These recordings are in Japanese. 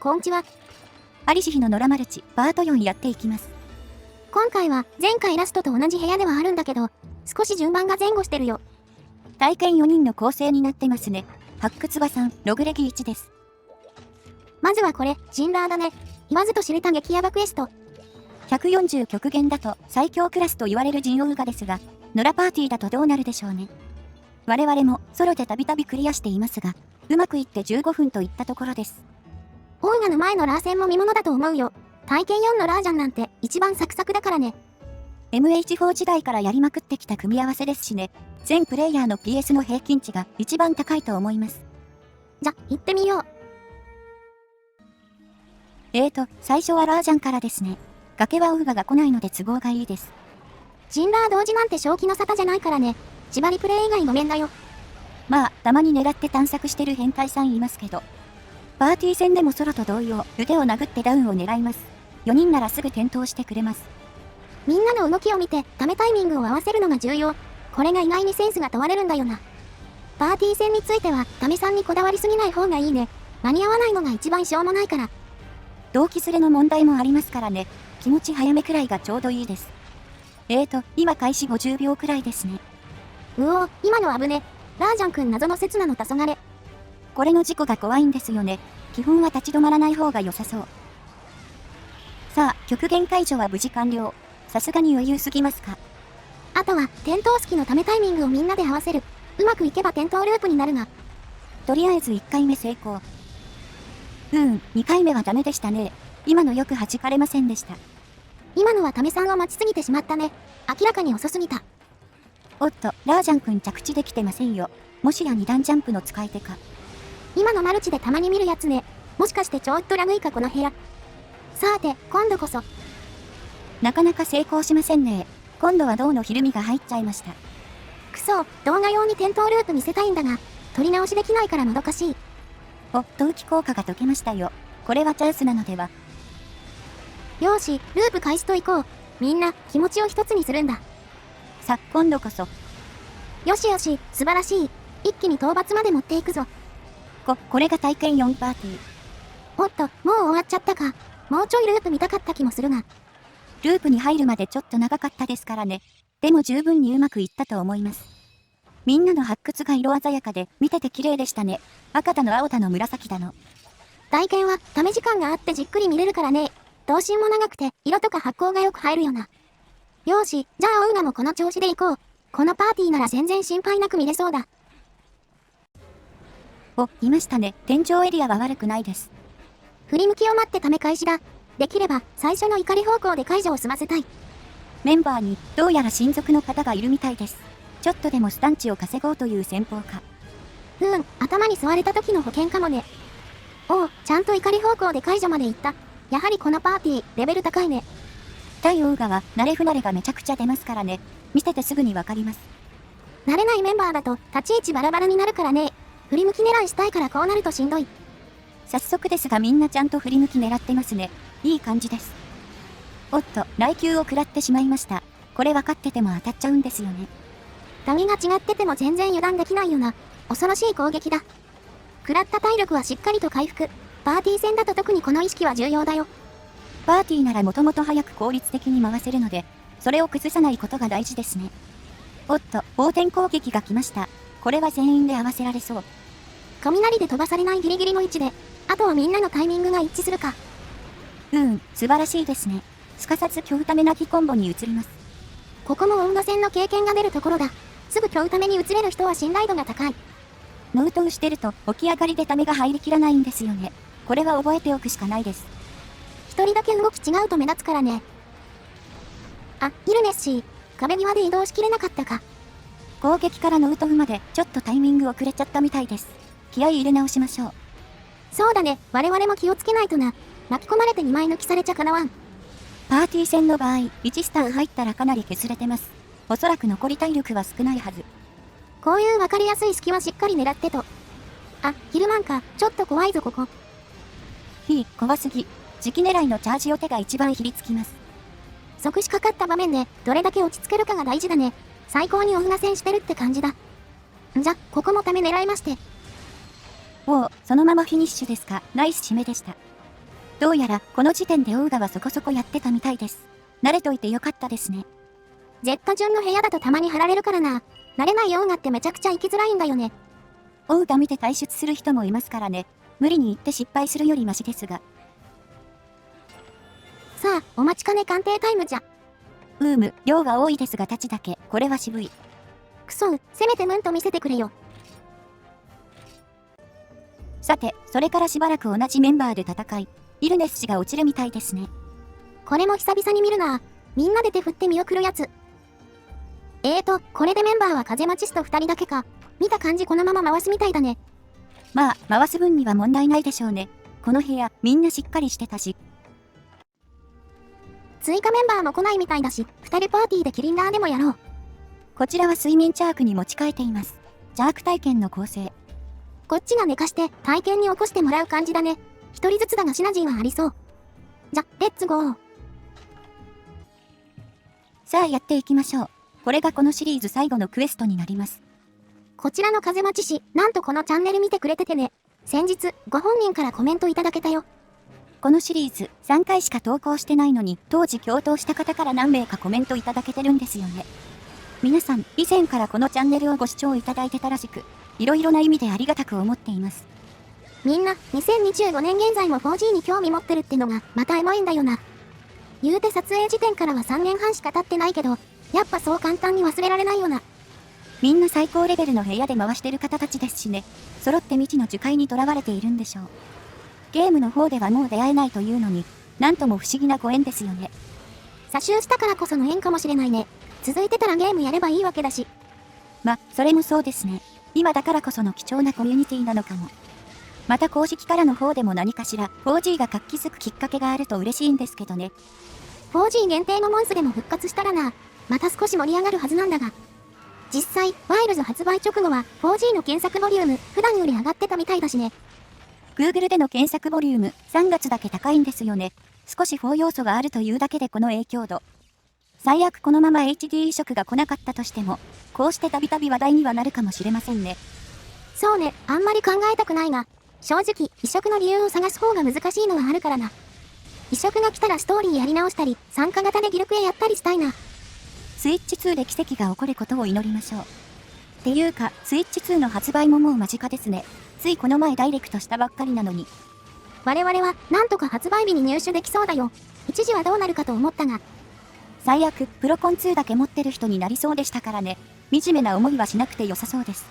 こんにちは。アリシヒの野良マルチ、パート4やっていきます。今回は前回ラストと同じ部屋ではあるんだけど、少し順番が前後してるよ。体験4人の構成になってますね。発掘場さん、ログ歴1です。まずはこれ、ジンラーだね。言わずと知れた激ヤバクエスト。140極限だと最強クラスと言われるジンオウガですが、野良パーティーだとどうなるでしょうね。我々もソロでたびたびクリアしていますが、うまくいって15分といったところです。オーガの前のラー戦も見物だと思うよ。体験4のラージャンなんて一番サクサクだからね。MH4 時代からやりまくってきた組み合わせですしね。全プレイヤーの PS の平均値が一番高いと思います。じゃ、行ってみよう。最初はラージャンからですね。崖はオウガが来ないので都合がいいです。ジンラー同時なんて正気の沙汰じゃないからね。縛りプレイ以外ごめんだよ。まあ、たまに狙って探索してる変態さんいますけど。パーティー戦でもソロと同様、腕を殴ってダウンを狙います。4人ならすぐ転倒してくれます。みんなの動きを見て、ためタイミングを合わせるのが重要。これが意外にセンスが問われるんだよな。パーティー戦については、ためさんにこだわりすぎない方がいいね。間に合わないのが一番しょうもないから。同期連れの問題もありますからね。気持ち早めくらいがちょうどいいです。今開始50秒くらいですね。今の危ね。ラージャンくん謎の刹那の黄昏。これの事故が怖いんですよね。基本は立ち止まらない方が良さそう。さあ、極限解除は無事完了。さすがに余裕すぎますか。あとは、点灯式のためタイミングをみんなで合わせる。うまくいけば点灯ループになるが。とりあえず1回目成功。2回目はダメでしたね。今のよく弾かれませんでした。今のはためさんを待ちすぎてしまったね。明らかに遅すぎた。おっと、ラージャンくん着地できてませんよ。もしや2段ジャンプの使い手か。今のマルチでたまに見るやつね。もしかしてちょっとラグいかこの部屋。さて、今度こそ。なかなか成功しませんね。今度は銅のひるみが入っちゃいました。くそ、動画用に点灯ループ見せたいんだが、取り直しできないからもどかしい。同期効果が解けましたよ。これはチャンスなのでは。よーし、ループ開始といこう。みんな、気持ちを一つにするんだ。さ、今度こそ。よしよし、素晴らしい。一気に討伐まで持っていくぞ。これが体験4パーティー。おっと、もう終わっちゃったか。もうちょいループ見たかった気もするが。ループに入るまでちょっと長かったですからね。でも十分にうまくいったと思います。みんなの発掘が色鮮やかで、見てて綺麗でしたね。赤だの青だの紫だの。体験は、ため時間があってじっくり見れるからね。動心も長くて、色とか発光がよく入るよな。よーし、じゃあオウガもこの調子で行こう。このパーティーなら全然心配なく見れそうだ。いましたね。天井エリアは悪くないです。振り向きを待ってため開始だ。できれば、最初の怒り方向で解除を済ませたい。メンバーに、どうやら親族の方がいるみたいです。ちょっとでもスタンチを稼ごうという戦法か。頭に吸われた時の保険かもね。ちゃんと怒り方向で解除まで行った。やはりこのパーティー、レベル高いね。対オウガは、慣れ不慣れがめちゃくちゃ出ますからね。見ててすぐにわかります。慣れないメンバーだと、立ち位置バラバラになるからね。振り向き狙いしたいからこうなるとしんどい。早速ですがみんなちゃんと振り向き狙ってますね。いい感じです。おっと、雷球を食らってしまいました。これ分かってても当たっちゃうんですよね。ダミが違ってても全然油断できないよな。恐ろしい攻撃だ。食らった体力はしっかりと回復。パーティー戦だと特にこの意識は重要だよ。パーティーならもともと早く効率的に回せるので、それを崩さないことが大事ですね。おっと、横転攻撃が来ました。これは全員で合わせられそう。雷で飛ばされないギリギリの位置で、あとはみんなのタイミングが一致するか。素晴らしいですね。すかさず巨ためなきコンボに移ります。ここも温度戦の経験が出るところだ。すぐ巨ために移れる人は信頼度が高い。ノウトウしてると起き上がりでためが入りきらないんですよね。これは覚えておくしかないです。一人だけ動き違うと目立つからね。イルネッシー、壁際で移動しきれなかったか。攻撃からノウトウまでちょっとタイミング遅れちゃったみたいです。気合い入れ直しましょう。そうだね、我々も気をつけないとな。巻き込まれて2枚抜きされちゃかなわん。パーティー戦の場合、1スタン入ったらかなり削れてます。おそらく残り体力は少ないはず。こういう分かりやすい隙はしっかり狙ってと。ヒルマンか、ちょっと怖いぞここ。怖すぎ。時期狙いのチャージ予定が一番ひりつきます。即死かかった場面で、どれだけ落ち着けるかが大事だね。最高にオフナ戦してるって感じだ。じゃ、ここもため狙いまして。そのままフィニッシュですか。ナイス締めでした。どうやらこの時点でオウガはそこそこやってたみたいです。慣れといてよかったですね。Z順の部屋だとたまに貼られるからな。慣れないオウガってめちゃくちゃ行きづらいんだよね。オウガ見て退出する人もいますからね。無理に行って失敗するよりマシですが。さあ、お待ちかね鑑定タイムじゃ。量は多いですが立ちだけ、これは渋い。くそせめてムンと見せてくれよ。さて、それからしばらく同じメンバーで戦い、イルネス氏が落ちるみたいですね。これも久々に見るな。みんなで手振って見送るやつ。これでメンバーは風マチスと2人だけか。見た感じこのまま回すみたいだね。まあ、回す分には問題ないでしょうね。この部屋、みんなしっかりしてたし。追加メンバーも来ないみたいだし、2人パーティーでキリンガーでもやろう。こちらは睡眠チャークに持ち替えています。チャーク体験の構成。こっちが寝かして体験に起こしてもらう感じだね。1人ずつだがシナジーはありそう。じゃ、レッツゴー。さあやっていきましょう。これがこのシリーズ最後のクエストになります。こちらの風待ち氏、なんとこのチャンネル見てくれててね。先日、ご本人からコメントいただけたよ。このシリーズ3回しか投稿してないのに、当時共闘した方から何名かコメントいただけてるんですよね。皆さん、以前からこのチャンネルをご視聴いただいてたらしく、いろいろな意味でありがたく思っています。みんな、2025年現在も 4G に興味持ってるってのが、またエモいんだよな。言うて撮影時点からは3年半しか経ってないけど、やっぱそう簡単に忘れられないよな。みんな最高レベルの部屋で回してる方たちですしね。揃って未知の樹海に囚われているんでしょう。ゲームの方ではもう出会えないというのに、なんとも不思議なご縁ですよね。詐集したからこその縁かもしれないね。続いてたらゲームやればいいわけだし。それもそうですね。今だからこその貴重なコミュニティなのかも。また公式からの方でも何かしら 4G が活気づくきっかけがあると嬉しいんですけどね。4G 限定のモンスでも復活したらな、また少し盛り上がるはずなんだが。実際、ワイルズ発売直後は 4G の検索ボリューム、普段より上がってたみたいだしね。Google での検索ボリューム、3月だけ高いんですよね。少し4要素があるというだけでこの影響度。最悪このまま HD 移植が来なかったとしても、こうしてたびたび話題にはなるかもしれませんね。そうね、あんまり考えたくないが、正直、移植の理由を探す方が難しいのはあるからな。移植が来たらストーリーやり直したり、参加型でギルクエやったりしたいな。スイッチ2で奇跡が起こることを祈りましょう。っていうか、スイッチ2の発売ももう間近ですね。ついこの前ダイレクトしたばっかりなのに。我々は、なんとか発売日に入手できそうだよ。一時はどうなるかと思ったが。最悪、プロコン2だけ持ってる人になりそうでしたからね。惨めな思いはしなくて良さそうです。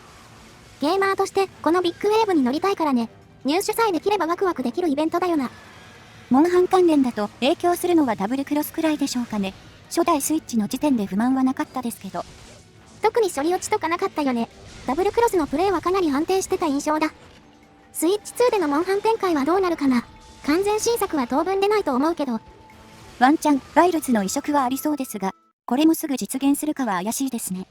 ゲーマーとして、このビッグウェーブに乗りたいからね。入手さえできればワクワクできるイベントだよな。モンハン関連だと影響するのはダブルクロスくらいでしょうかね。初代スイッチの時点で不満はなかったですけど。特に処理落ちとかなかったよね。ダブルクロスのプレイはかなり安定してた印象だ。スイッチ2でのモンハン展開はどうなるかな。完全新作は当分出ないと思うけど。ワンチャン、ワイルズの移植はありそうですが、これもすぐ実現するかは怪しいですね。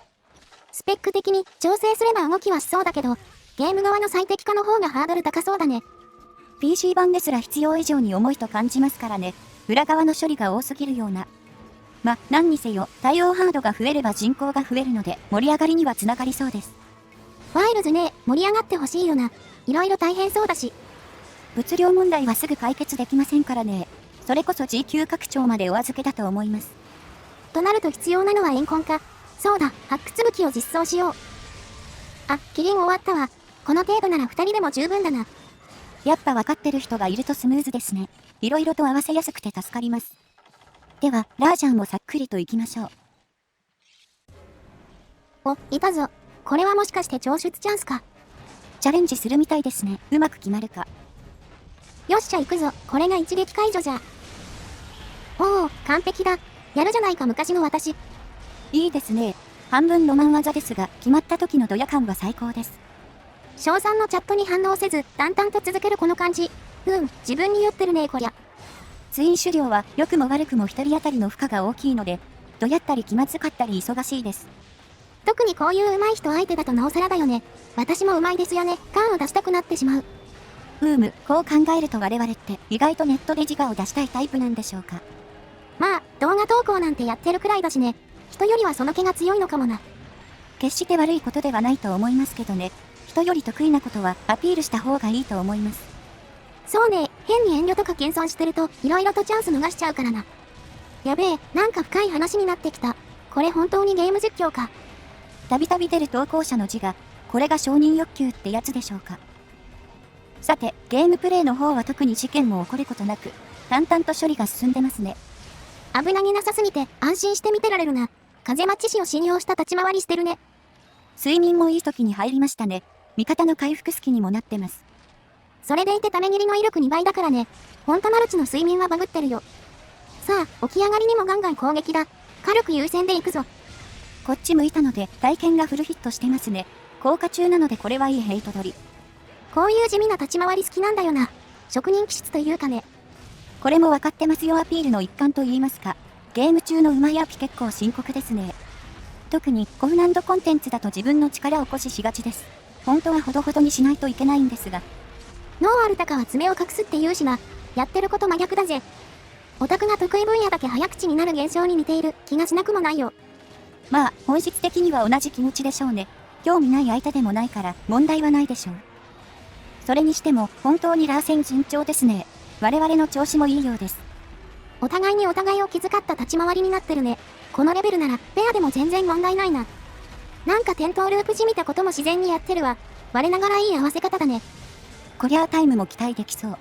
スペック的に調整すれば動きはしそうだけど、ゲーム側の最適化の方がハードル高そうだね。PC 版ですら必要以上に重いと感じますからね。裏側の処理が多すぎるような。何にせよ、対応ハードが増えれば人口が増えるので、盛り上がりにはつながりそうです。ワイルズね、盛り上がってほしいよな。いろいろ大変そうだし。物量問題はすぐ解決できませんからね。それこそ G 級拡張までお預けだと思います。となると必要なのはエンコンか。そうだ、発掘武器を実装しよう。あ、キリン終わったわ。この程度なら2人でも十分だな。やっぱ分かってる人がいるとスムーズですね。いろいろと合わせやすくて助かります。では、ラージャンもさっくりと行きましょう。お、いたぞ。これはもしかして聴出チャンスか。チャレンジするみたいですね。うまく決まるか。よっしゃ行くぞ。これが一撃解除じゃ。おお、完璧だ。やるじゃないか昔の私。いいですね。半分ロマン技ですが、決まった時のドヤ感は最高です。賞賛のチャットに反応せず、淡々と続けるこの感じ。自分に酔ってるねこりゃ。ツイン狩猟は良くも悪くも一人当たりの負荷が大きいので、どやったり気まずかったり忙しいです。特にこういう上手い人相手だとなおさらだよね。私も上手いですよね。感を出したくなってしまう。こう考えると我々って意外とネットで自我を出したいタイプなんでしょうか。まあ、動画投稿なんてやってるくらいだしね。人よりはその気が強いのかもな。決して悪いことではないと思いますけどね。人より得意なことはアピールした方がいいと思います。そうね、変に遠慮とか謙遜してると、色々とチャンス逃しちゃうからな。やべえ、なんか深い話になってきた。これ本当にゲーム実況か。たびたび出る投稿者の字が、これが承認欲求ってやつでしょうか。さて、ゲームプレイの方は特に事件も起こることなく、淡々と処理が進んでますね。危なげなさすぎて安心して見てられるな。風待ち師を信用した立ち回りしてるね。睡眠もいい時に入りましたね。味方の回復隙にもなってます。それでいてため切りの威力2倍だからね。ほんとマルチの睡眠はバグってるよ。さあ、起き上がりにもガンガン攻撃だ。火力優先で行くぞ。こっち向いたので体験がフルヒットしてますね。効果中なのでこれはいいヘイト取り。こういう地味な立ち回り好きなんだよな。職人気質というかね。これも分かってますよアピールの一環と言いますか。ゲーム中のうまいアピ結構深刻ですね。特にコフナンドコンテンツだと自分の力を誇示しがちです。本当はほどほどにしないといけないんですが。ノーアルタカは爪を隠すって言うしな。やってること真逆だぜ。オタクが得意分野だけ早口になる現象に似ている気がしなくもないよ。まあ、本質的には同じ気持ちでしょうね。興味ない相手でもないから問題はないでしょう。それにしても本当にラーセン順調ですね。我々の調子もいいようです。お互いにお互いを気遣った立ち回りになってるね。このレベルならペアでも全然問題ないな。なんか転倒ループじみたことも自然にやってるわ。我ながらいい合わせ方だね。こりゃあタイムも期待できそう。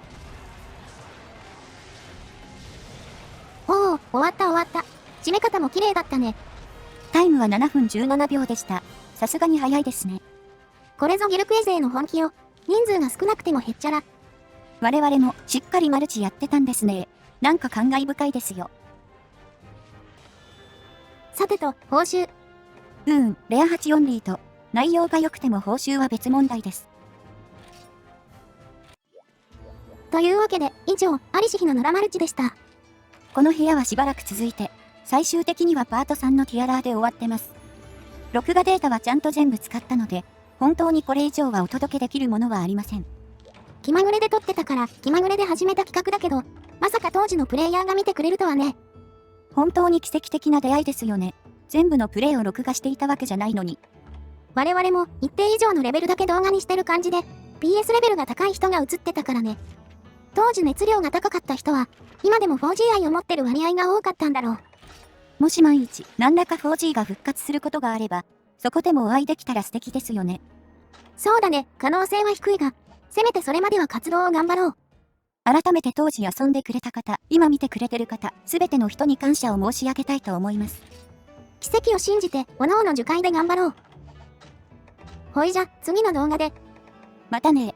おお、終わった終わった。締め方も綺麗だったね。タイムは7分17秒でした。さすがに早いですね。これぞギルクエ勢の本気よ。人数が少なくてもへっちゃら。我々もしっかりマルチやってたんですね。なんか感慨深いですよ。さてと、報酬。レア8オンリーと、内容が良くても報酬は別問題です。というわけで、以上、アリシヒの野良マルチでした。この部屋はしばらく続いて、最終的にはパート3のティアラーで終わってます。録画データはちゃんと全部使ったので、本当にこれ以上はお届けできるものはありません。気まぐれで撮ってたから、気まぐれで始めた企画だけど、まさか当時のプレイヤーが見てくれるとはね。本当に奇跡的な出会いですよね。全部のプレイを録画していたわけじゃないのに。我々も一定以上のレベルだけ動画にしてる感じで、PS レベルが高い人が映ってたからね。当時熱量が高かった人は、今でも 4G 愛を持ってる割合が多かったんだろう。もし万一、何らか 4G が復活することがあれば、そこでもお会いできたら素敵ですよね。そうだね、可能性は低いが、せめてそれまでは活動を頑張ろう。改めて当時遊んでくれた方、今見てくれてる方、すべての人に感謝を申し上げたいと思います。奇跡を信じて、各々樹海で頑張ろう。ほいじゃ、次の動画で。またね。